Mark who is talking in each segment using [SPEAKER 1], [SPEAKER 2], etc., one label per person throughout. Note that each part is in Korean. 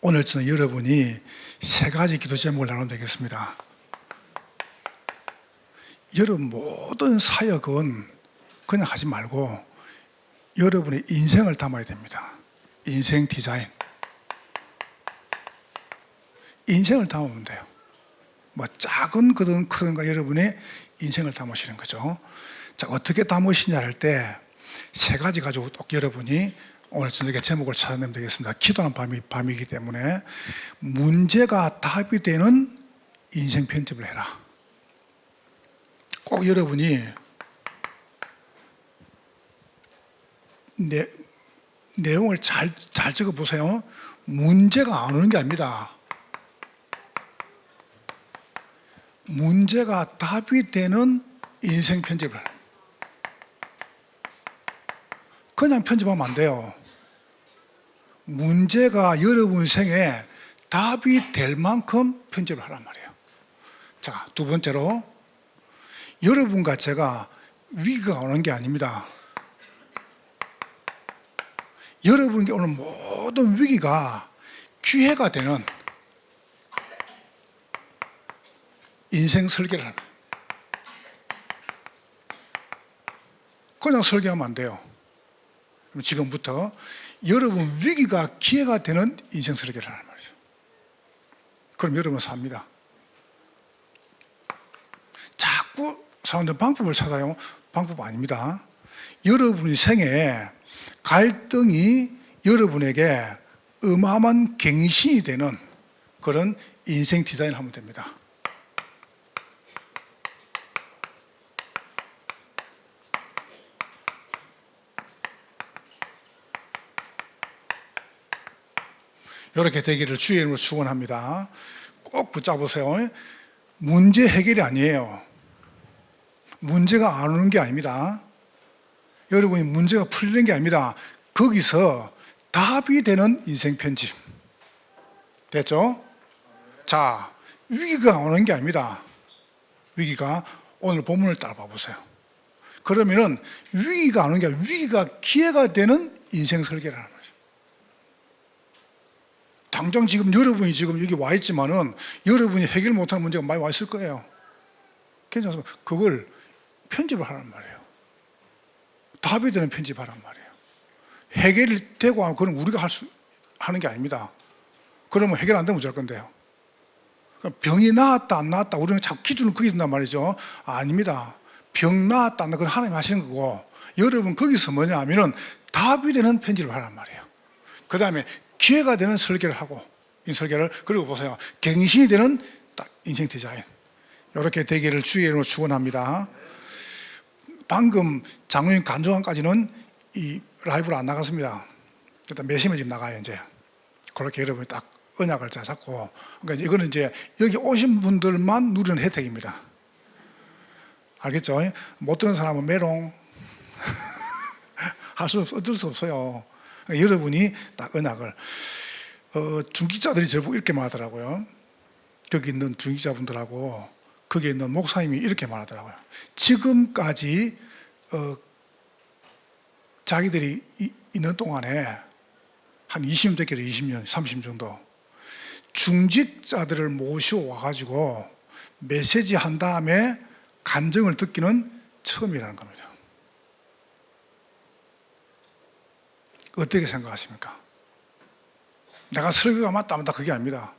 [SPEAKER 1] 오늘 저는 여러분이 세 가지 기도 제목을 나누면 되겠습니다. 여러분 모든 사역은 그냥 하지 말고 여러분의 인생을 담아야 됩니다. 인생 디자인. 인생을 담으면 돼요. 뭐 작은 거든 크든가 여러분의 인생을 담으시는 거죠. 자, 어떻게 담으시냐 할 때 세 가지 가지고 꼭 여러분이 오늘 저녁에 제목을 찾아내면 되겠습니다. 기도하는 밤이기 때문에 문제가 답이 되는 인생 편집을 해라. 꼭 여러분이 내용을 잘 적어보세요. 문제가 안 오는 게 아닙니다. 문제가 답이 되는 인생 편집을. 그냥 편집하면 안 돼요. 문제가 여러분 생에 답이 될 만큼 편집을 하란 말이에요. 자, 두 번째로 여러분과 제가 위기가 오는 게 아닙니다. 여러분에게 오는 모든 위기가 기회가 되는 인생 설계를 합니다. 그냥 설계하면 안 돼요. 그럼 지금부터 여러분 위기가 기회가 되는 인생 설계를 하는 말이죠. 그럼 여러분은 삽니다. 자꾸 사람들 방법을 찾아요. 방법 아닙니다. 여러분의 생에 갈등이 여러분에게 어마어마한 갱신이 되는 그런 인생 디자인을 하면 됩니다. 이렇게 되기를 주의 이름으로 축원합니다. 꼭 붙잡으세요. 문제 해결이 아니에요. 문제가 안 오는 게 아닙니다. 여러분이 문제가 풀리는 게 아닙니다. 거기서 답이 되는 인생 편집. 됐죠? 자, 위기가 오는 게 아닙니다. 위기가 오늘 본문을 따라 봐보세요. 그러면은 위기가 오는 게 아니라 위기가 기회가 되는 인생 설계를 하는 거죠. 당장 지금 여러분이 지금 여기 와 있지만은 여러분이 해결 못하는 문제가 많이 와 있을 거예요. 괜찮습니까? 그걸 편집을 하란 말이에요. 답이 되는 편집하란 말이에요. 해결이 되고 하면 그건 우리가 하는 게 아닙니다. 그러면 해결 안 되면 어쩔 건데요. 병이 나았다 안 나았다 우리는 자꾸 기준을 거기 둔단 말이죠. 아닙니다. 병 나았다 안 나았다 그건 하나님 하시는 거고 여러분 거기서 뭐냐 하면은 답이 되는 편집을 하란 말이에요. 그 다음에 기회가 되는 설계를 하고 이 설계를 그리고 보세요. 갱신이 되는 인생 디자인 이렇게 되기를 주의 이름으로 축원합니다. 방금 장로님 간증까지는 이 라이브로 안 나갔습니다. 일단 메시면 지금 나가요 이제. 그렇게 여러분이 딱 언약을 잘 잡고 그러니까 이거는 이제 여기 오신 분들만 누리는 혜택입니다. 알겠죠? 못 들은 사람은 메롱 어쩔 수 없어요. 그러니까 여러분이 딱 언약을 중직자들이 저보고 이렇게 말하더라고요. 거기 있는 중직자분들하고 거기에 있는 목사님이 이렇게 말하더라고요. 지금까지 자기들이 있는 동안에 한 20년 됐겠죠. 20년, 30년 정도 중직자들을 모셔와가지고 메시지 한 다음에 간증을 듣기는 처음이라는 겁니다. 어떻게 생각하십니까? 내가 설교가 맞다 맞다 그게 아닙니다.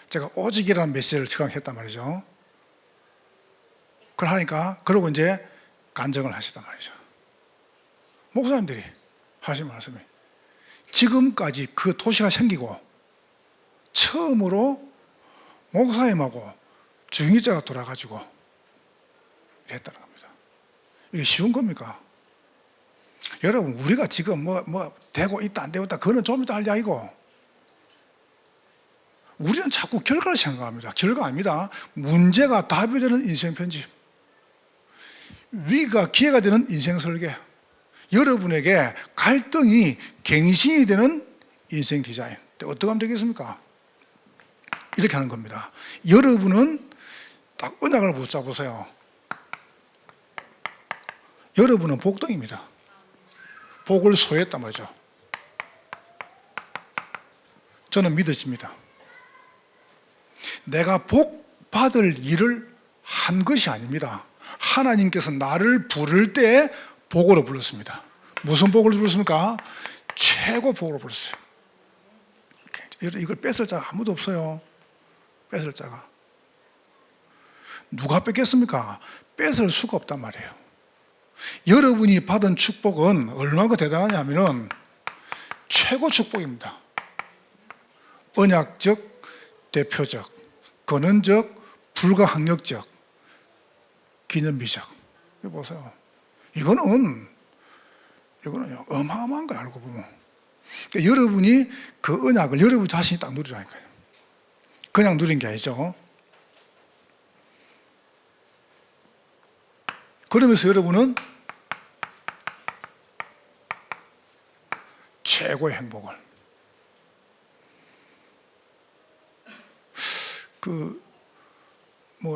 [SPEAKER 1] 제가 오직이라는 메시지를 처방했단 말이죠. 그걸 하니까 그러고 이제 간증을 하시단 말이죠. 목사님들이 하신 말씀이 지금까지 그 도시가 생기고 처음으로 목사님하고 중직자가 돌아가지고 이랬다는 겁니다. 이게 쉬운 겁니까? 여러분 우리가 지금 뭐 되고 있다 안 되고 있다 그거는 좀 이따 할 이야기고 우리는 자꾸 결과를 생각합니다. 결과 아닙니다. 문제가 답이 되는 인생 편집, 위기가 기회가 되는 인생 설계, 여러분에게 갈등이 갱신이 되는 인생 디자인. 어떻게 하면 되겠습니까? 이렇게 하는 겁니다. 여러분은 딱 언약을 붙잡으세요. 여러분은 복덩입니다. 복을 소유했단 말이죠. 저는 믿어집니다. 내가 복 받을 일을 한 것이 아닙니다. 하나님께서 나를 부를 때 복으로 불렀습니다. 무슨 복으로 불렀습니까? 최고 복으로 불렀어요. 이걸 뺏을 자가 아무도 없어요. 뺏을 자가. 누가 뺏겠습니까? 뺏을 수가 없단 말이에요. 여러분이 받은 축복은 얼마나 대단하냐면은 최고 축복입니다. 언약적, 대표적, 근원적, 불가항력적, 기념비적. 이거 보세요. 이거는 어마어마한 거 알고 보면. 그러니까 여러분이 그 언약을 여러분 자신이 딱 누리라니까요. 그냥 누린 게 아니죠. 그러면서 여러분은 최고의 행복을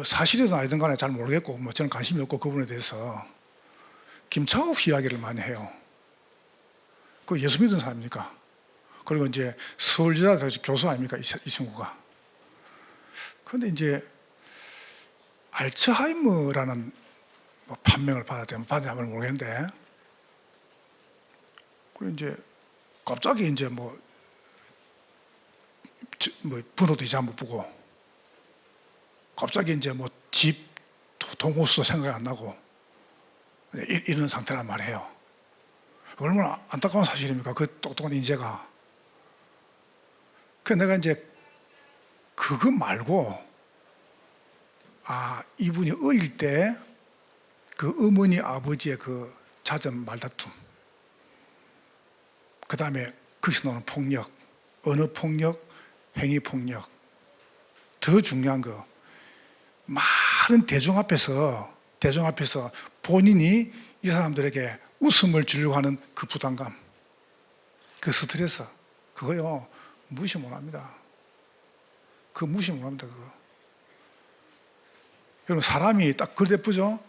[SPEAKER 1] 사실이든 아니든 간에 잘 모르겠고 저는 관심이 없고 그 부분에 대해서 김창욱 이야기를 많이 해요. 그 예수 믿은 사람입니까? 그리고 이제 서울지대 교수 아닙니까? 이 친구가. 그런데 이제 알츠하이머라는 판명을 받았냐 모르겠는데, 그리고 이제 갑자기 이제 번호도 이제 한번 보고, 갑자기 이제 집 동호수도 생각이 안 나고 이런 상태란 말이에요. 얼마나 안타까운 사실입니까? 그 똑똑한 인재가. 그래서 내가 이제 그거 말고, 이분이 어릴 때 그 어머니 아버지의 그 잦은 말다툼, 그 다음에 거기서 나오는 폭력, 언어 폭력, 행위 폭력, 더 중요한 거, 많은 대중 앞에서 본인이 이 사람들에게 웃음을 주려고 하는 그 부담감, 그 스트레스, 그거요 무시 못합니다. 그거 무시 못합니다. 그거. 여러분, 사람이 딱 그럴 때 보죠?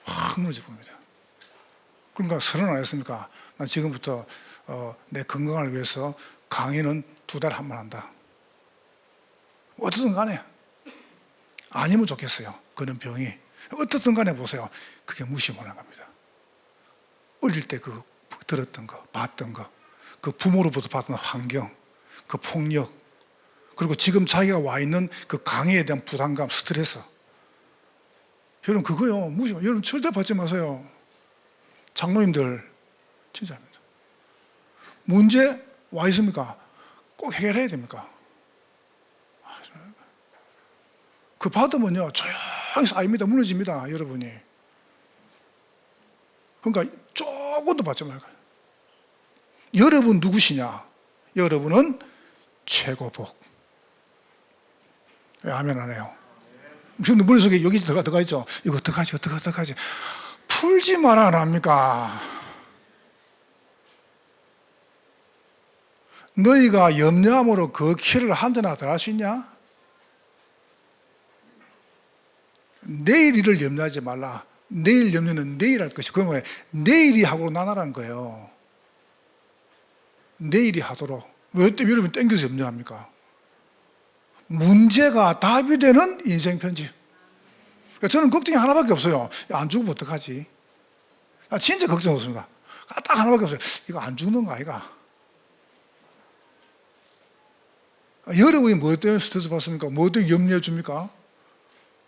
[SPEAKER 1] 확 무너져 봅니다. 그러니까 선언 안 했습니까? 난 지금부터 내 건강을 위해서 강의는 2달에 한 번 한다. 어떻든 간에 아니면 좋겠어요. 그런 병이. 어떻든 간에 보세요. 그게 무시 못하는 겁니다. 어릴 때 그 들었던 거, 봤던 거, 그 부모로부터 받은 환경, 그 폭력, 그리고 지금 자기가 와 있는 그 강의에 대한 부담감, 스트레스. 여러분, 그거요 무시, 여러분 절대 받지 마세요. 장로님들 진짜입니다. 문제 와 있습니까? 꼭 해결해야 됩니까? 그 받으면요 조용히 쌓입니다. 무너집니다. 여러분이. 그러니까 조금도 받지 말고. 여러분 누구시냐? 여러분은 최고복. 왜 아멘 안 해요? 지금 머릿속에 여기 들어가 있죠? 이거 어떡하지? 풀지 마라 안 합니까? 너희가 염려함으로 그 키를 한전하나 더 할 수 있냐? 내일 일을 염려하지 말라. 내일 염려는 내일 할 것이. 그건 왜? 내일이 하고 나눠라는 거예요. 내일이 하도록. 왜 때문에 여러분 땡겨서 염려합니까? 문제가 답이 되는 인생 편지. 그러니까 저는 걱정이 하나밖에 없어요. 안 죽으면 어떡하지? 진짜 걱정 없습니다. 딱 하나밖에 없어요. 이거 안 죽는 거 아이가? 여러분이 뭐 때문에 스트레스 받습니까? 뭐 때문에 염려해 줍니까?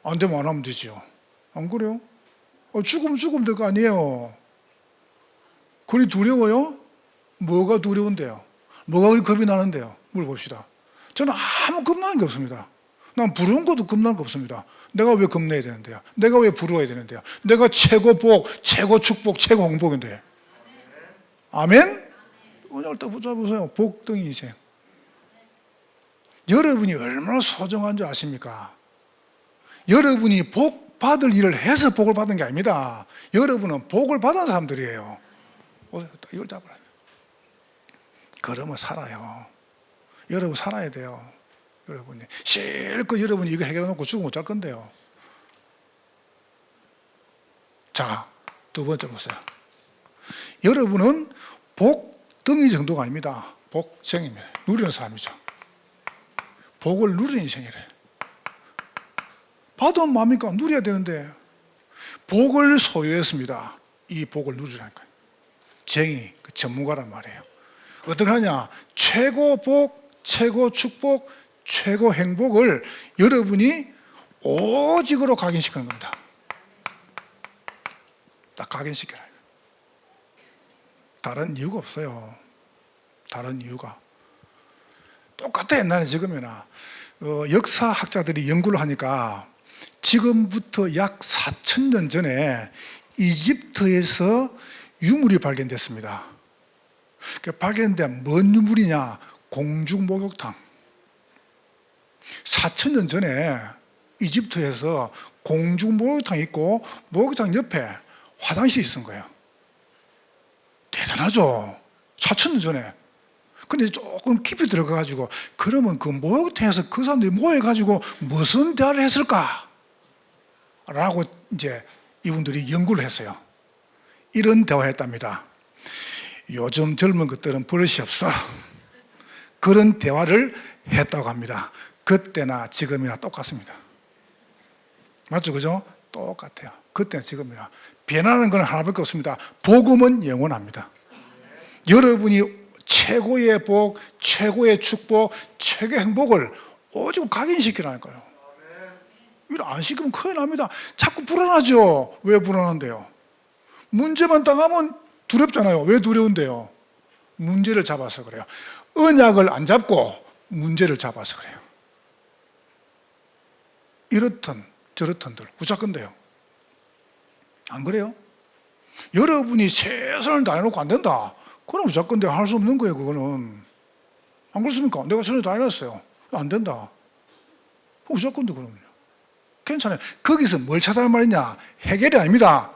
[SPEAKER 1] 안 되면 안 하면 되지요. 안 그래요? 죽으면 될 거 아니에요. 그리 두려워요? 뭐가 두려운데요? 뭐가 그리 겁이 나는데요? 물어봅시다. 저는 아무 겁나는 게 없습니다. 난 부러운 것도 겁나는 거 없습니다. 내가 왜 겁내야 되는데요? 내가 왜 부러워야 되는데요? 내가 최고 복, 최고 축복, 최고 행복인데. 아멘? 오늘 딱 붙잡으세요. 복덩이 인생. 여러분이 얼마나 소중한 줄 아십니까? 여러분이 복 받을 일을 해서 복을 받은 게 아닙니다. 여러분은 복을 받은 사람들이에요. 이걸 잡아라. 그러면 살아요. 여러분 살아야 돼요. 여러분이 실컷 여러분이 이거 해결해 놓고 죽으면 어쩔 건데요. 자, 2번째 보세요. 여러분은 복덩이 정도가 아닙니다. 복쟁입니다. 누리는 사람이죠. 복을 누리는 인생이래. 받으면 뭡니까? 누려야 되는데 복을 소유했습니다. 이 복을 누리라니까요. 정의, 그 전문가란 말이에요. 어떻게 하냐? 최고 복, 최고 축복, 최고 행복을 여러분이 오직으로 각인시키는 겁니다. 딱 각인시켜라. 다른 이유가 없어요. 다른 이유가. 똑같아. 옛날에 지금이나. 역사학자들이 연구를 하니까 지금부터 약 4,000년 전에 이집트에서 유물이 발견됐습니다. 발견된 뭔 유물이냐? 공중 목욕탕. 4,000년 전에 이집트에서 공중 목욕탕이 있고 목욕탕 옆에 화장실이 있은 거예요. 대단하죠? 4,000년 전에. 근데 조금 깊이 들어가가지고 그러면 그 목욕탕에서 그 사람들이 모여가지고 무슨 대화를 했을까? 라고 이제 이분들이 연구를 했어요. 이런 대화를 했답니다. 요즘 젊은 것들은 버릇이 없어. 그런 대화를 했다고 합니다. 그때나 지금이나 똑같습니다. 맞죠? 그죠? 똑같아요. 그때나 지금이나. 변하는 건 하나밖에 없습니다. 복음은 영원합니다. 여러분이 최고의 복, 최고의 축복, 최고의 행복을 오직 각인시키라니까요. 이걸 안 시키면 큰일 납니다. 자꾸 불안하죠. 왜 불안한데요? 문제만 당하면 두렵잖아요. 왜 두려운데요? 문제를 잡아서 그래요. 언약을 안 잡고 문제를 잡아서 그래요. 이렇든 저렇든들 무조건돼요. 안 그래요? 여러분이 최선을 다해놓고 안 된다. 그럼 무조건돼. 할 수 없는 거예요. 그거는. 안 그렇습니까? 내가 최선을 다해놨어요. 안 된다. 무조건돼 그러면요. 괜찮아요. 거기서 뭘 찾아란 말이냐? 해결이 아닙니다.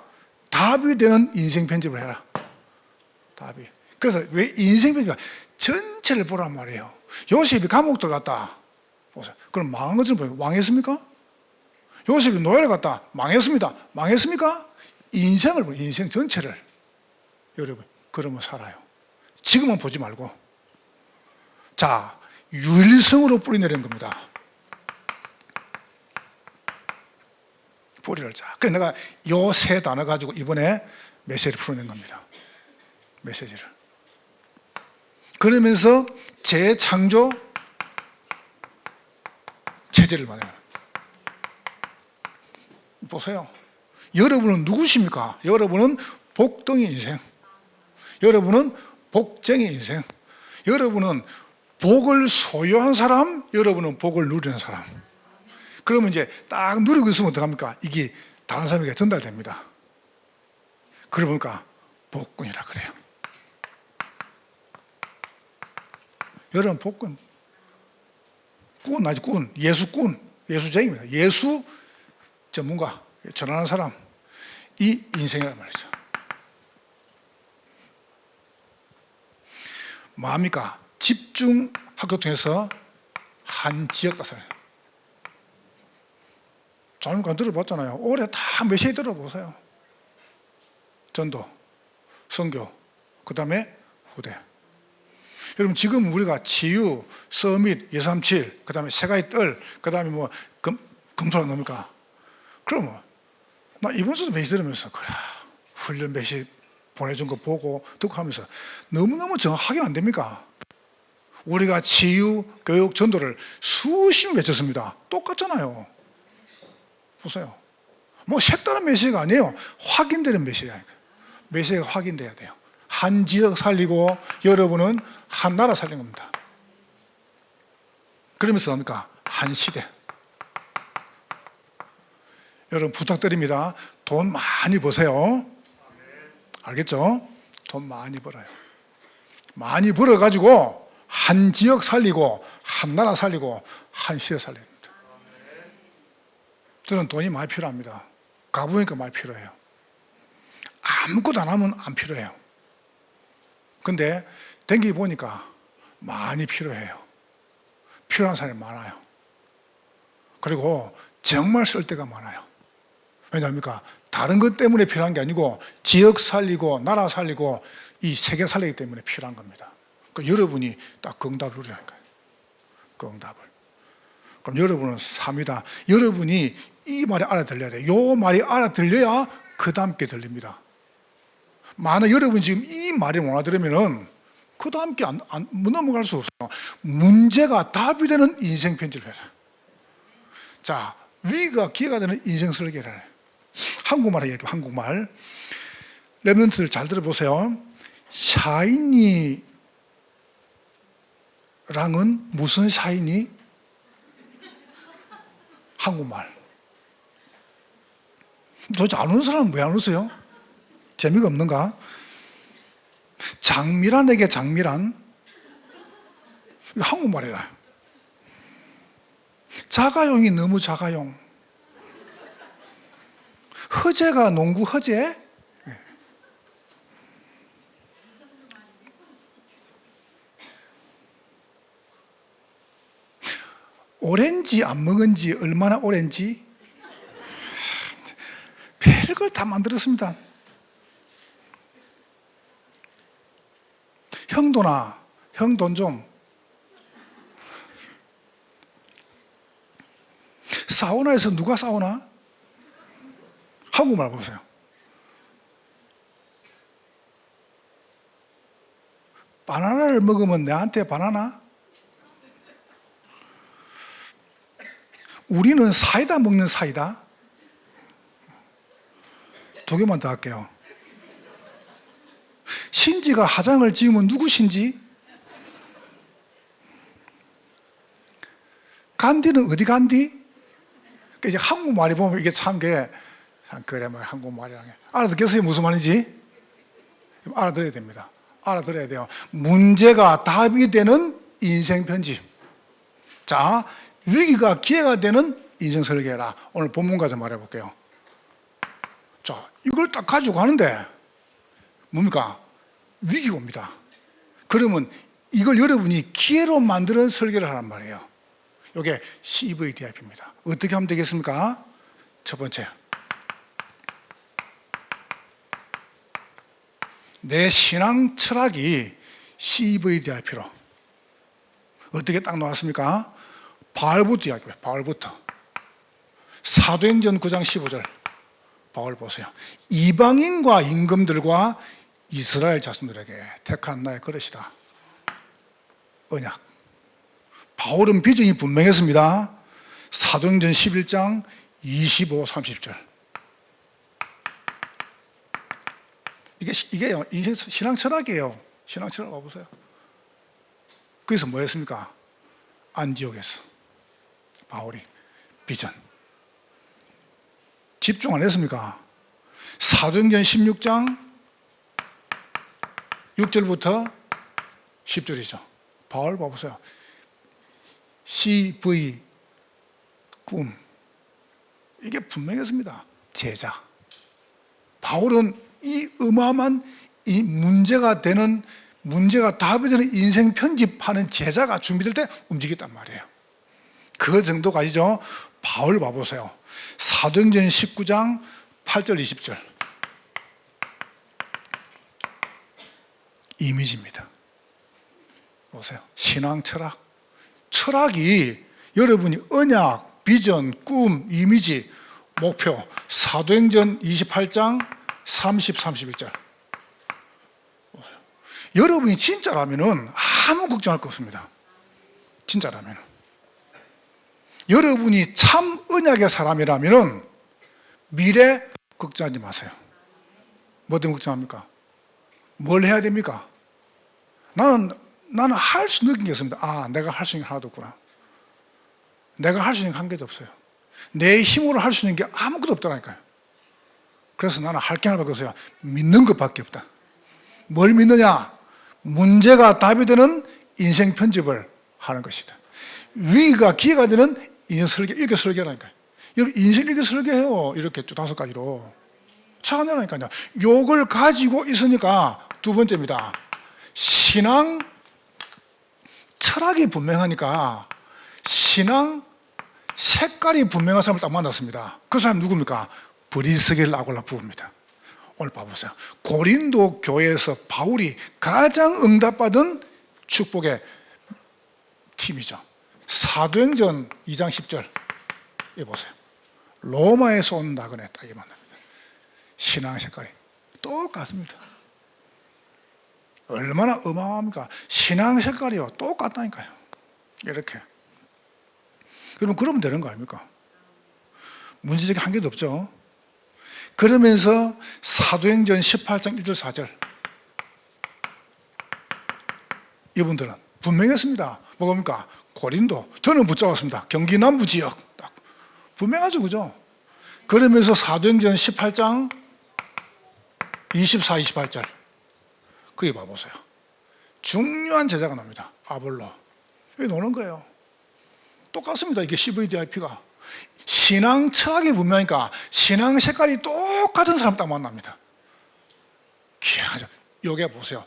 [SPEAKER 1] 답이 되는 인생 편집을 해라. 답이. 그래서 왜 인생 편집? 전체를 보란 말이에요. 요셉이 감옥 들어갔다. 보세요. 그럼 망한 것처럼 보여요. 망했습니까? 요셉이 노예를 갔다. 망했습니다. 망했습니까? 인생을 보여. 인생 전체를. 여러분, 그러면 살아요. 지금은 보지 말고. 자, 유일성으로 뿌리내린 겁니다. 뿌리를 자. 그래서 내가 요 세 단어 가지고 이번에 메시지를 풀어낸 겁니다. 메시지를. 그러면서 재창조 체제를 만들어요. 보세요. 여러분은 누구십니까? 여러분은 복덩이 인생. 여러분은 복쟁이 인생. 여러분은 복을 소유한 사람, 여러분은 복을 누리는 사람. 그러면 이제 딱 누리고 있으면 어떡합니까? 이게 다른 사람에게 전달됩니다. 그러니까 복군이라 그래요. 여러분 복군. 꾼, 아주 꾼. 예수꾼. 예수쟁입니다. 예수 전문가. 전하는 사람. 이 인생이란 말이죠. 뭐합니까? 집중 학교통해서 한 지역 다스려요. 잠깐 들어봤잖아요. 올해 다 메시지 들어보세요. 전도, 선교, 그 다음에 후대. 여러분 지금 우리가 치유, 서밋, 237, 그 다음에 세가의 뜰, 그 다음에 뭐 금토라 뭡니까? 그러면 나 이번 주도 메시지 들으면서 그래 훈련 메시지 보내준 거 보고 듣고 하면서 너무너무 정확하게 안 됩니까? 우리가 치유, 교육, 전도를 수십 외쳤습니다. 똑같잖아요. 보세요. 뭐 색다른 메시지가 아니에요. 확인되는 메시지라니까요. 메시지가 확인돼야 돼요. 한 지역 살리고 여러분은 한 나라 살린 겁니다. 그러면서 뭡니까? 한 시대. 여러분 부탁드립니다. 돈 많이 버세요. 알겠죠? 돈 많이 벌어요. 많이 벌어가지고 한 지역 살리고 한 나라 살리고 한 시대 살려야 됩니다. 저는 돈이 많이 필요합니다. 가보니까 많이 필요해요. 아무것도 안 하면 안 필요해요. 근데 댕기 보니까 많이 필요해요. 필요한 사람이 많아요. 그리고 정말 쓸 데가 많아요. 왜냐합니까? 다른 것 때문에 필요한 게 아니고 지역 살리고 나라 살리고 이 세계 살리기 때문에 필요한 겁니다. 그러니까 여러분이 딱 그 응답을 누리라니까요. 그 응답을. 그럼 여러분은 삽니다. 여러분이 이 말이 알아들려야 돼요. 이 말이 알아들려야 그 다음 게 들립니다. 만약 여러분이 지금 이 말을 못 알아들으면은 그 다음 게 못 넘어갈 수 없어요. 문제가 답이 되는 인생 편지를 해라. 자, 위기가 기회가 되는 인생 설계를 해라. 한국말 얘기해요. 한국말. 랩런트들 잘 들어보세요. 샤이니랑은 무슨 샤이니? 한국말. 도대체 안 오는 사람은 왜 안 오세요? 재미가 없는가? 장미란에게 장미란? 이거 한국말이라. 자가용이 너무 자가용. 허재가 농구 허재? 오렌지 안 먹은 지 얼마나 오렌지? 별걸 다 만들었습니다. 형도나 형 돈 좀. 사우나에서 누가 사우나? 한국말 보세요. 바나나를 먹으면 내한테 바나나? 우리는 사이다 먹는 사이다? 두 개만 더 할게요. 신지가 화장을 지으면 누구 신지? 간디는 어디 간디? 이제 한국말이 보면 이게 참 그래 말 한국말이라는 게 알아듣겠어요? 무슨 말인지? 알아들어야 됩니다. 알아들어야 돼요. 문제가 답이 되는 인생 편집. 자, 위기가 기회가 되는 인생 설계라. 오늘 본문과 좀 말해볼게요. 자, 이걸 딱 가지고 가는데 뭡니까? 위기가 옵니다. 그러면 이걸 여러분이 기회로 만드는 설계를 하란 말이에요. 이게 CVDIP입니다. 어떻게 하면 되겠습니까? 첫 번째, 내 신앙 철학이 CVDIP로 어떻게 딱 나왔습니까? 바울부터 이야기해요. 바울부터. 사도행전 9장 15절 바울 보세요. 이방인과 임금들과 이스라엘 자손들에게 택한 나의 그릇이다. 언약. 바울은 비전이 분명했습니다. 사도행전 11장 25, 30절. 이게 인생 신앙 철학이에요. 신앙 철학 와보세요. 거기서 뭐 했습니까? 안디옥에서 바울이 비전. 집중 안 했습니까? 사도행전 16장 6절부터 10절이죠. 바울 봐보세요. CV 꿈. 이게 분명했습니다. 제자. 바울은 이 어마어마한 이 문제가 답이 되는 인생 편집하는 제자가 준비될 때 움직였단 말이에요. 그 정도까지죠. 바울 봐보세요. 사도행전 19장 8절 20절. 이미지입니다. 보세요. 신앙 철학. 철학이 여러분이 언약, 비전, 꿈, 이미지, 목표. 사도행전 28장 30, 31절. 보세요. 여러분이 진짜라면은 아무 걱정할 거 없습니다. 진짜라면. 여러분이 참 언약의 사람이라면은 미래 걱정하지 마세요. 뭐 때문에 걱정합니까? 뭘 해야 됩니까? 나는 할 수 있는 게 없습니다. 아, 내가 할 수 있는 게 하나도 없구나. 내가 할 수 있는 게 한 개도 없어요. 내 힘으로 할 수 있는 게 아무것도 없더라니까요. 그래서 나는 할 게 하나밖에 없어요. 믿는 것밖에 없다. 뭘 믿느냐? 문제가 답이 되는 인생 편집을 하는 것이다. 위기가 기회가 되는 인생 설계, 일개 설계라니까요. 여러분, 인생 일개 설계해요. 이렇게 쭉 5가지로. 차가 나라니까요. 요걸 가지고 있으니까 두 번째입니다. 신앙 철학이 분명하니까 신앙 색깔이 분명한 사람을 딱 만났습니다. 그 사람 누굽니까? 브리스겔 아골라 부부입니다. 오늘 봐보세요. 고린도 교회에서 바울이 가장 응답받은 축복의 팀이죠. 사도행전 2장 10절 이 보세요. 로마에서 온 나그네 딱 이 만납니다. 신앙 색깔이 똑같습니다. 얼마나 어마어마합니까? 신앙 색깔이요 똑같다니까요. 이렇게. 그러면 되는 거 아닙니까? 문제적인 한 개도 없죠. 그러면서 사도행전 18장 1절 4절 이분들은 분명했습니다. 뭐입니까? 고린도. 저는 붙잡았습니다. 경기 남부 지역. 분명하죠, 그죠? 그러면서 사도행전 18장 24, 28절 거기 봐보세요. 중요한 제자가 납니다. 아볼로. 여기 노는 거예요. 똑같습니다. 이게 CVDIP가. 신앙 철학이 분명하니까 신앙 색깔이 똑같은 사람 딱 만납니다. 기회하죠. 여기 보세요.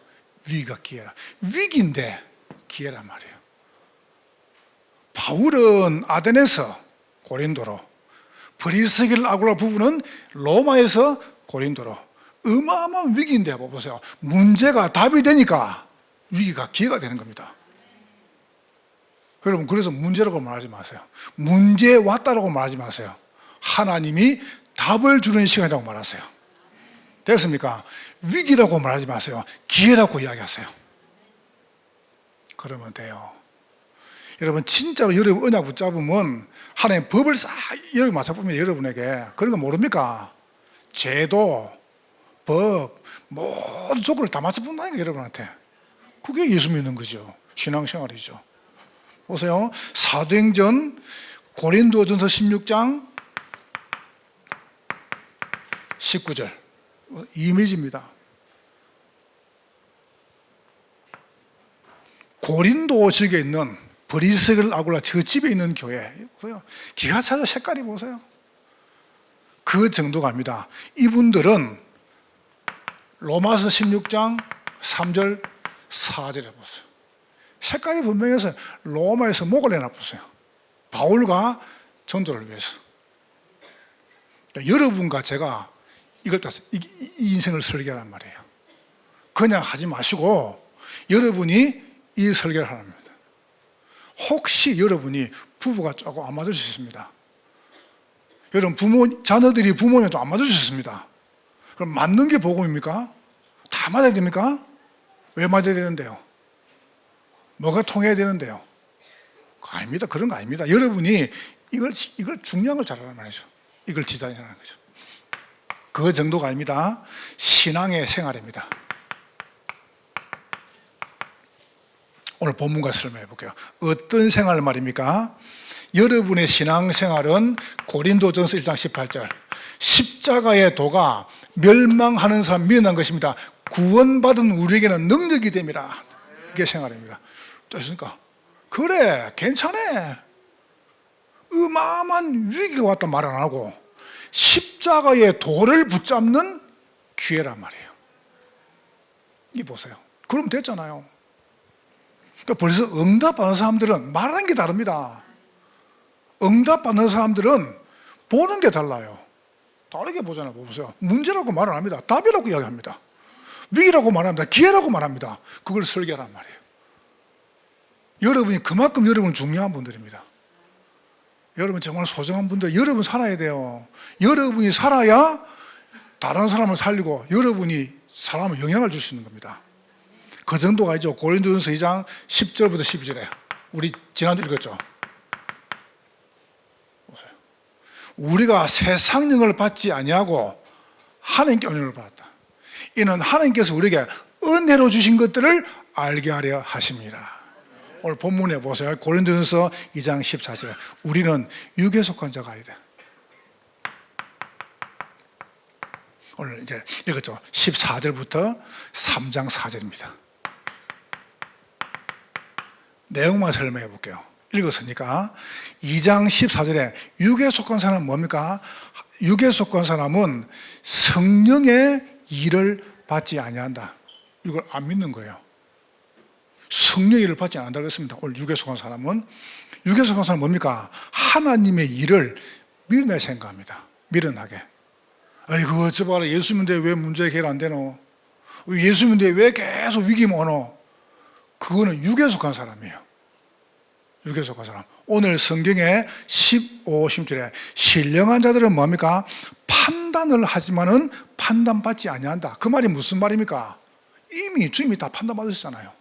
[SPEAKER 1] 위기가 기회라. 위기인데 기회란 말이에요. 바울은 아덴에서 고린도로, 브리스길 아굴라 부부는 로마에서 고린도로. 어마어마한 위기인데 보세요. 문제가 답이 되니까 위기가 기회가 되는 겁니다. 여러분, 그래서 문제라고 말하지 마세요. 문제 왔다라고 말하지 마세요. 하나님이 답을 주는 시간이라고 말하세요. 됐습니까? 위기라고 말하지 마세요. 기회라고 이야기하세요. 그러면 돼요. 여러분, 진짜로 여러분 언약 붙잡으면 하나님 법을 싹 여기 맞춰보면 여러분에게 그런 거 모릅니까? 제도, 법, 모든 조건을 다 맞춰본다니까 여러분한테. 그게 예수 믿는 거죠. 신앙생활이죠. 보세요. 사도행전 고린도전서 16장 19절 이미지입니다. 고린도 지역에 있는 브리스길 아굴라 저 집에 있는 교회 보세요. 기가 차서 색깔이 보세요. 그 정도 갑니다. 이분들은 로마서 16장 3절 4절에 보세요. 색깔이 분명해서 로마에서 목을 내놔보세요. 바울과 전도를 위해서. 그러니까 여러분과 제가 이걸 따서 이 인생을 설계하란 말이에요. 그냥 하지 마시고 여러분이 이 설계를 하랍니다. 혹시 여러분이 부부가 조금 안 맞을 수 있습니다. 여러분 자녀들이 부모님 좀 안 맞을 수 있습니다. 그럼 맞는 게 복음입니까? 다 맞아야 됩니까? 왜 맞아야 되는데요? 뭐가 통해야 되는데요? 아닙니다. 그런 거 아닙니다. 여러분이 이걸 중요한 걸 잘하란 말이죠. 이걸 디자인하는 거죠. 그 정도가 아닙니다. 신앙의 생활입니다. 오늘 본문과 설명해 볼게요. 어떤 생활 말입니까? 여러분의 신앙생활은 고린도전서 1장 18절 십자가의 도가 멸망하는 사람 미련한 것입니다. 구원받은 우리에게는 능력이 됨이라. 이게 생활입니다. 됐습니까? 그래, 괜찮아. 어마어마한 위기가 왔다 말 안 하고 십자가의 도를 붙잡는 기회란 말이에요. 이 보세요. 그럼 됐잖아요. 그러니까 벌써 응답받는 사람들은 말하는 게 다릅니다. 응답받는 사람들은 보는 게 달라요. 다르게 보잖아요. 보세요. 문제라고 말 안 합니다. 답이라고 이야기합니다. 위기라고 말합니다. 기회라고 말합니다. 그걸 설계하란 말이에요. 여러분이 그만큼 여러분 중요한 분들입니다. 여러분 정말 소중한 분들, 여러분 살아야 돼요. 여러분이 살아야 다른 사람을 살리고 여러분이 사람을 영향을 줄 수 있는 겁니다. 그 정도가 있죠. 고린도전서 2장 10절부터 12절에 우리 지난주 읽었죠. 보세요. 우리가 세상 영을 받지 아니하고 하나님께 은혜를 받았다. 이는 하나님께서 우리에게 은혜로 주신 것들을 알게 하려 하십니다. 오늘 본문에 보세요. 고린도전서 2장 14절에 우리는 육에 속한 자가 아니다. 오늘 이제 읽었죠. 14절부터 3장 4절입니다. 내용만 설명해 볼게요. 읽었으니까 2장 14절에 육에 속한 사람은 뭡니까? 육에 속한 사람은 성령의 일을 받지 아니한다. 이걸 안 믿는 거예요. 성령의 일을 받지 않는다 그랬습니다. 오늘 육에 속한 사람은 뭡니까? 하나님의 일을 미련하게 생각합니다. 미련하게. 아이고 저 봐라, 예수 믿는데 왜 문제 해결 안 되노? 예수 믿는데 왜 계속 위기만 오노? 그거는 육에 속한 사람이에요. 육에 속한 사람. 오늘 성경의 15, 16절에 신령한 자들은 뭡니까? 판단을 하지만은 판단받지 아니한다. 그 말이 무슨 말입니까? 이미 주님이 다 판단받으셨잖아요.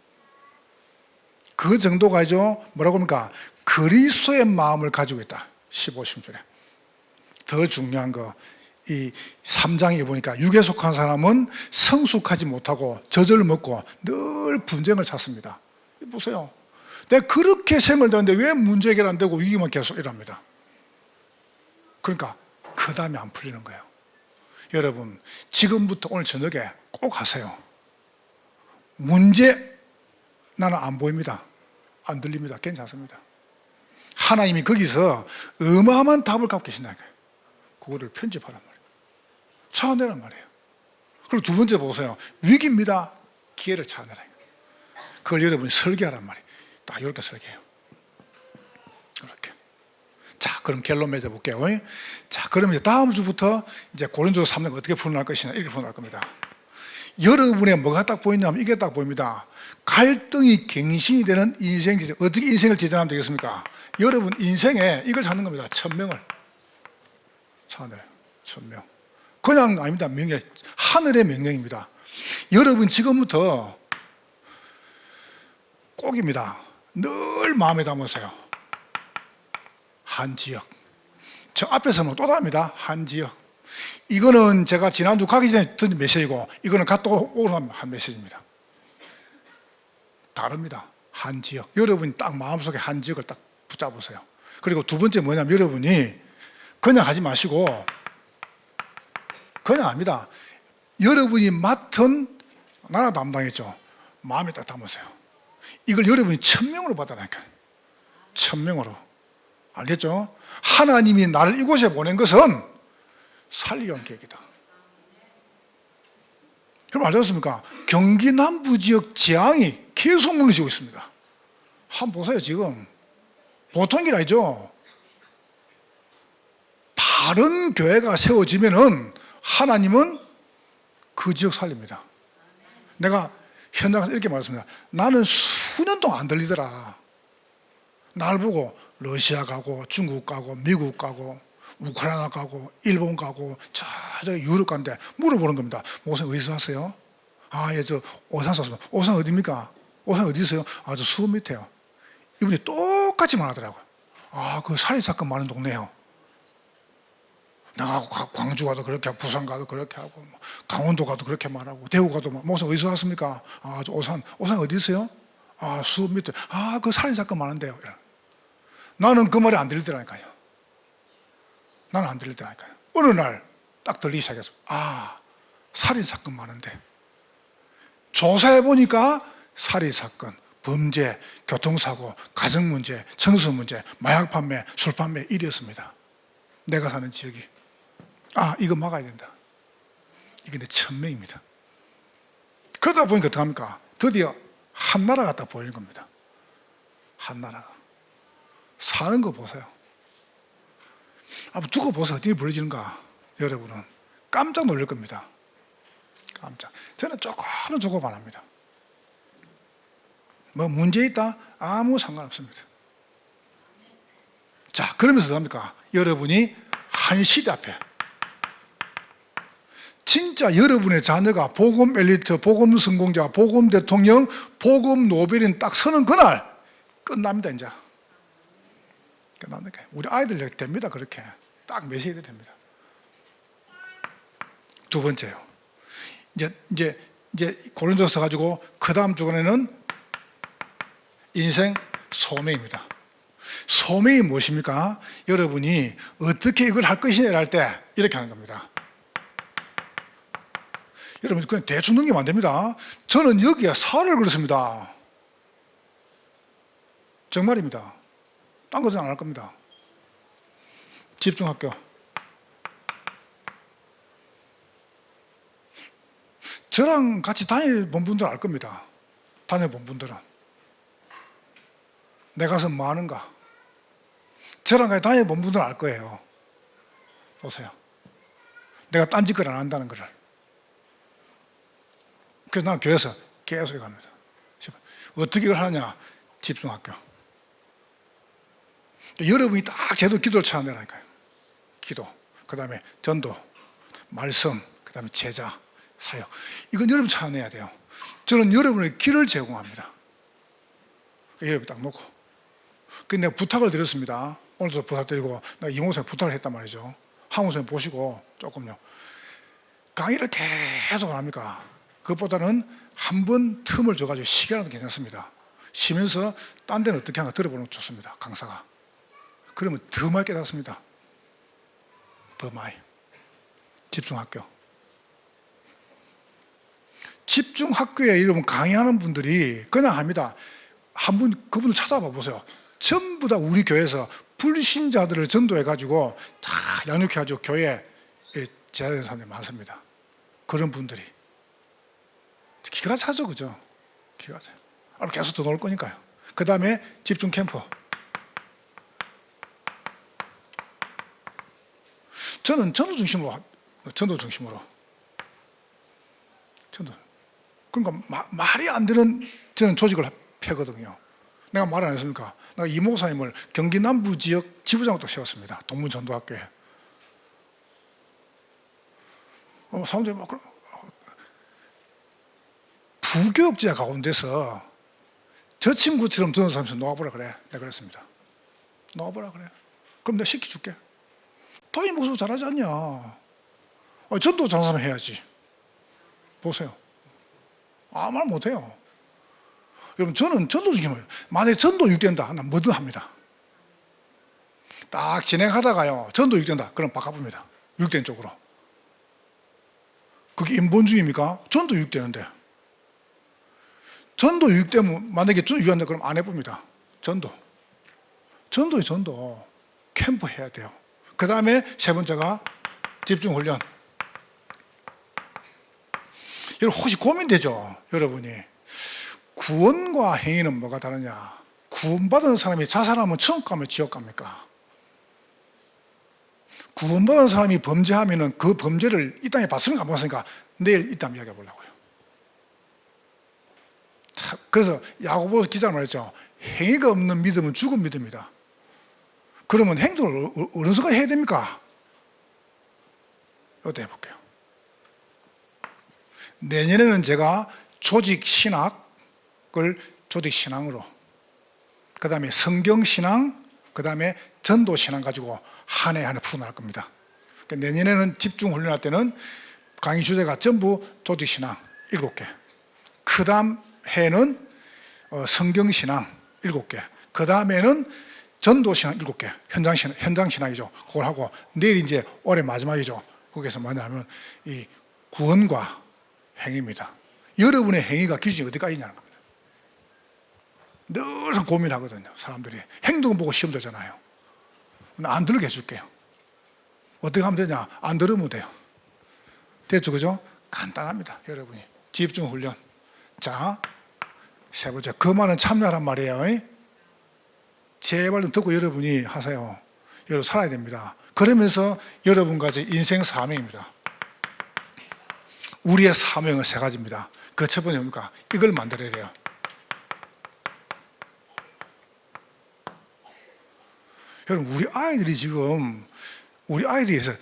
[SPEAKER 1] 그 정도가죠. 뭐라고 합니까? 그리스도의 마음을 가지고 있다. 15, 16절에. 더 중요한 거, 이 3장에 보니까 육에 속한 사람은 성숙하지 못하고 젖을 먹고 늘 분쟁을 찾습니다. 보세요. 내가 그렇게 생을 다는데 왜 문제 해결 안 되고 위기만 계속 일합니다. 그러니까 그 다음에 안 풀리는 거예요. 여러분, 지금부터 오늘 저녁에 꼭 하세요. 문제 나는 안 보입니다. 안 들립니다. 괜찮습니다. 하나님이 거기서 어마어마한 답을 갖고 계신다니까요. 그거를 편집하란 말이에요. 찾아내란 말이에요. 그리고 두 번째 보세요. 위기입니다. 기회를 찾아내라. 그걸 여러분이 설계하란 말이에요. 딱 이렇게 설계해요. 이렇게. 자, 그럼 결론 맺어볼게요. 자, 그러면 이제 다음 주부터 이제 고린도서 3장 어떻게 풀어날 것이냐, 이렇게 풀어날 겁니다. 여러분의 뭐가 딱 보이냐면 이게 딱 보입니다. 갈등이 갱신이 되는 인생 기준. 어떻게 인생을 지정하면 되겠습니까? 여러분 인생에 이걸 찾는 겁니다. 천명을 찾아내요. 천명. 그냥 아닙니다. 명령. 하늘의 명령입니다. 여러분 지금부터 꼭입니다. 늘 마음에 담으세요. 한 지역. 저 앞에서는 또 다릅니다. 한 지역. 이거는 제가 지난주 가기 전에 든 메시지고, 이거는 갔다 오는 한 메시지입니다. 다릅니다. 한 지역. 여러분이 딱 마음속에 한 지역을 딱 붙잡으세요. 그리고 두 번째 뭐냐면 여러분이 그냥 하지 마시고, 그냥 합니다. 여러분이 맡은 나라 담당했죠. 마음에 딱 담으세요. 이걸 여러분이 천명으로 받아라니까요. 천명으로. 알겠죠? 하나님이 나를 이곳에 보낸 것은 살리려는 계획이다. 여러분 알지 않습니까? 경기 남부 지역 재앙이 계속 무너지고 있습니다. 한번 보세요. 지금 보통 일 아니죠. 바른 교회가 세워지면은 하나님은 그 지역 살립니다. 내가 현장에서 이렇게 말했습니다. 나는 수년 동안 안 들리더라. 날 보고 러시아 가고 중국 가고 미국 가고 우크라이나 가고 일본 가고 저 유럽 간데 물어보는 겁니다. 목사님 어디서 왔어요? 아, 예, 저 오산 왔습니다. 오산 어디입니까? 오산 어디 있어요? 아, 저 수원 밑에요. 이분이 똑같이 말하더라고요. 아, 그 살인사건 많은 동네요. 내가 광주 가도 그렇게 하고 부산 가도 그렇게 하고 강원도 가도 그렇게 말하고 대구 가도 목사 어디서 왔습니까? 아, 저 오산 어디 있어요? 아, 수원 밑에. 아, 그 살인사건 많은데요. 나는 그 말이 안 들리더라니까요. 나는 안 들리더라니까요. 어느 날 딱 들리기 시작했어. 아, 살인사건 많은데. 조사해보니까 살인사건, 범죄, 교통사고, 가정문제, 청소문제, 마약 판매, 술 판매 이랬습니다. 내가 사는 지역이. 아, 이거 막아야 된다. 이게 내 천명입니다. 그러다 보니까 어떻게 합니까? 드디어 한 나라가 딱 보이는 겁니다. 한 나라가. 사는 거 보세요. 한번 두고 보세요. 어떻게 벌어지는가. 여러분은 깜짝 놀랄 겁니다. 깜짝. 저는 조금 안 합니다. 뭐 문제 있다? 아무 상관없습니다. 자, 그러면서 어떡합니까? 여러분이 한 시대 앞에 진짜 여러분의 자녀가 복음 엘리트, 복음 성공자, 복음 대통령, 복음 노벨인 딱 서는 그날 끝납니다. 이제 끝납니까? 우리 아이들 됩니다. 그렇게 딱 메시지 됩니다. 두 번째요. 이제 고린도서 가지고 그 다음 주간에는 인생 소명입니다. 소명이 무엇입니까? 여러분이 어떻게 이걸 할 것이냐 할 때 이렇게 하는 겁니다. 여러분 그냥 대충 넘기면 안 됩니다. 저는 여기에 살을 걸었습니다. 정말입니다. 딴 것은 안 할 겁니다. 집중할게요. 저랑 같이 다녀본 분들은 알 겁니다. 다녀본 분들은. 내 가슴 뭐 하는가? 저랑 같이 다녀본 분들은 알 거예요. 보세요. 내가 딴짓을 안 한다는 것을. 그래서 나는 교회에서 계속 갑니다. 어떻게 이걸 하느냐? 집중할게요. 여러분이 딱 제도 기도를 찾아내라니까요. 기도, 그 다음에 전도, 말씀, 그 다음에 제자, 사역. 이건 여러분 찾아내야 돼요. 저는 여러분의 길을 제공합니다. 여러분 딱 놓고. 그래서 내가 부탁을 드렸습니다. 오늘도 부탁드리고 내가 이모선생 부탁을 했단 말이죠. 하모선생 보시고 조금요. 강의를 계속 안 합니까? 그것보다는 한 번 틈을 줘가지고 쉬게라도 괜찮습니다. 쉬면서 딴 데는 어떻게 하는가 들어보는 게 좋습니다. 강사가. 그러면 더 많이 깨닫습니다. 더 많이. 집중학교. 집중학교에 이러면 강의하는 분들이 그냥 합니다. 한번 그분을 찾아봐 보세요. 전부 다 우리 교회에서 불신자들을 전도해가지고 다 양육해가지고 교회에 제자된 사람들이 많습니다. 그런 분들이. 기가 차죠, 그죠? 기가 차요. 계속 더 놀 거니까요. 그 다음에 집중 캠프. 저는 전도 중심으로. 그러니까 말이 안 되는 저는 조직을 펴거든요. 내가 말 안 했습니까? 내가 이 목사님을 경기 남부 지역 지부장으로 세웠습니다. 동문전도학교에. 사람들이 막 부교육자 가운데서 저 친구처럼 전도사면서 놓아보라 그래. 내가 그랬습니다. 놓아보라 그래. 그럼 내가 시켜줄게. 도희 목사님 잘하지 않냐? 전도 잘하는 사람 해야지. 보세요. 아무 말 못해요. 여러분, 저는 전도 중심을, 만약에 전도 유익된다, 난 뭐든 합니다. 딱 진행하다가요, 전도 유익된다, 그럼 바꿔봅니다. 유익된 쪽으로. 그게 인본주의입니까? 전도 유익되는데. 전도 유익되면, 만약에 전도 유익한다, 그럼 안 해봅니다. 전도요, 전도. 캠프 해야 돼요. 그 다음에 세 번째가 집중훈련. 여러분, 혹시 고민되죠? 여러분이. 구원과 행위는 뭐가 다르냐? 구원받은 사람이 자살하면 천국 가면 지옥 갑니까? 구원받은 사람이 범죄하면 그 범죄를 이 땅에 봤으니까 안 봤으니까 내일 이 땅 이야기해 보려고요. 그래서 야고보 기자가 말했죠. 행위가 없는 믿음은 죽은 믿음이다. 그러면 행동을 어느 순간 해야 됩니까? 이것도 해볼게요. 내년에는 제가 조직 신학을 조직 신앙으로, 그 다음에 성경 신앙, 그 다음에 전도 신앙 가지고 한 해 한 해 풀어나갈 겁니다. 그러니까 내년에는 집중 훈련할 때는 강의 주제가 전부 조직 신앙 7개. 그 다음 해는 성경 신앙 7개. 그 다음에는 전도 신앙 7개. 현장 신앙이죠. 그걸 하고 내일 이제 올해 마지막이죠. 거기서 뭐냐면 이 구원과 행위입니다. 여러분의 행위가 기준이 어디까지 있냐는 겁니다. 늘 고민하거든요. 사람들이 행동 보고 시험 되잖아요. 안 들게 해줄게요. 어떻게 하면 되냐? 안 들으면 돼요. 됐죠, 그죠? 간단합니다. 여러분이 집중 훈련. 자, 세 번째, 그 말은 참여하란 말이에요. 제발 좀 듣고 여러분이 하세요. 여러분 살아야 됩니다. 그러면서 여러분과 제 인생 사명입니다. 우리의 사명은 세 가지입니다. 그 첫 번째 뭡니까? 이걸 만들어야 돼요. 여러분, 우리 아이들이 해서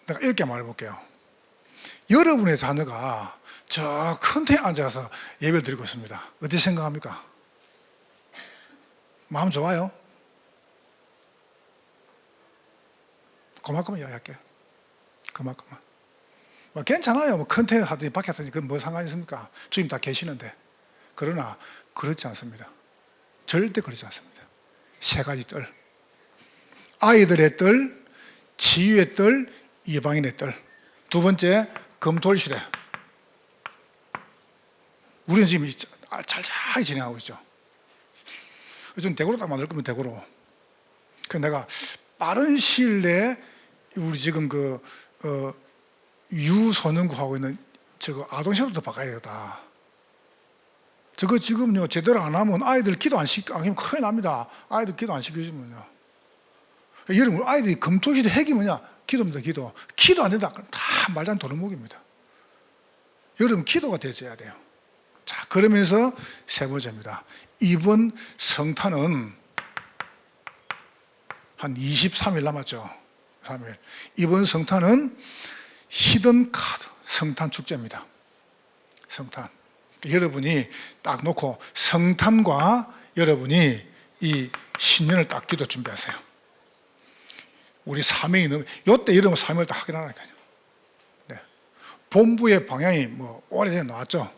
[SPEAKER 1] 내가 이렇게 말해볼게요. 여러분의 자녀가 저 큰 데 앉아서 예배 드리고 있습니다. 어떻게 생각합니까? 마음 좋아요? 그만큼만 이야기할게요. 그만큼만. 괜찮아요. 큰 텐트 하더니 밖에 하더니 그건 뭐 상관이 있습니까? 주님 다 계시는데. 그러나 그렇지 않습니다. 절대 그렇지 않습니다. 세 가지 뜰. 아이들의 뜰, 치유의 뜰, 이방인의 뜰. 두 번째, 금토일시대. 우리는 지금 잘 진행하고 있죠. 좀 대구로 딱 만들 거면 대구로. 그래서 내가 빠른 시일 내에 우리 지금 유소년구 하고 있는 저거 아동시설도 바꿔야 되다. 저거 지금요 제대로 안 하면 아이들 기도 안 시키면 큰일 납니다. 아이들 기도 안 시켜주면요. 여러분, 아이들이 금토시대 핵이 뭐냐? 기도입니다. 기도 안 된다. 그럼 다 말도 안 도루묵입니다. 여러분, 기도가 되어야 돼요. 자, 그러면서 세 번째입니다. 이번 성탄은 한 23일 남았죠. 3일. 이번 성탄은 히든 카드 성탄 축제입니다. 성탄. 여러분이 딱 놓고 성탄과 여러분이 이 신년을 딱 기도 준비하세요. 우리 사명이 너무, 요때 이러면 사명을 딱 하긴 하라니까요. 네. 본부의 방향이 뭐 오래전에 나왔죠.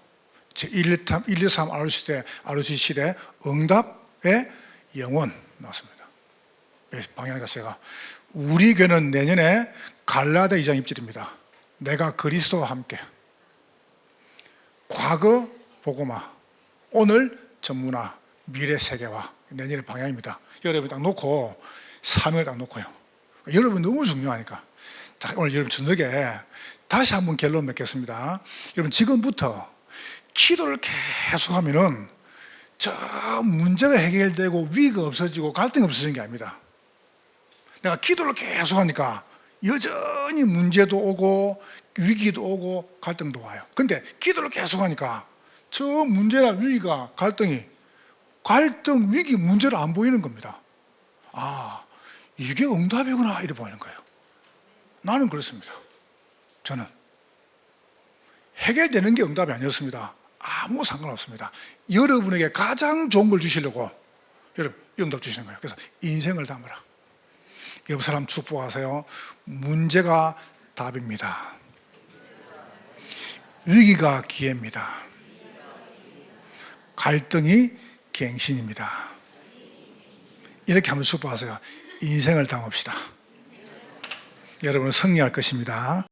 [SPEAKER 1] 제 1, 2, 3 RUC 시대 응답의 영원 나왔습니다. 방향이 제가 우리 교회는 내년에 갈라디아 2장 2절입니다. 내가 그리스도와 함께 과거 복음화, 오늘 전문화, 미래 세계화 내년의 방향입니다. 여러분 딱 놓고 사명을 딱 놓고요. 여러분 너무 중요하니까. 자, 오늘 여러분 저녁에 다시 한번 결론 맺겠습니다. 여러분 지금부터 기도를 계속하면은 저 문제가 해결되고 위기가 없어지고 갈등이 없어지는 게 아닙니다. 내가 기도를 계속하니까 여전히 문제도 오고 위기도 오고 갈등도 와요. 근데 기도를 계속하니까 저 문제나 위기가 갈등, 위기, 문제를 안 보이는 겁니다. 아, 이게 응답이구나 이래 보이는 거예요. 나는 그렇습니다. 저는 해결되는 게 응답이 아니었습니다. 아무 상관없습니다. 여러분에게 가장 좋은 걸 주시려고 여러분 응답 주시는 거예요. 그래서 인생을 담으라. 옆 사람 축복하세요. 문제가 답입니다. 위기가 기회입니다. 갈등이 갱신입니다. 이렇게 한번 축복하세요. 인생을 담읍시다. 여러분은 승리할 것입니다.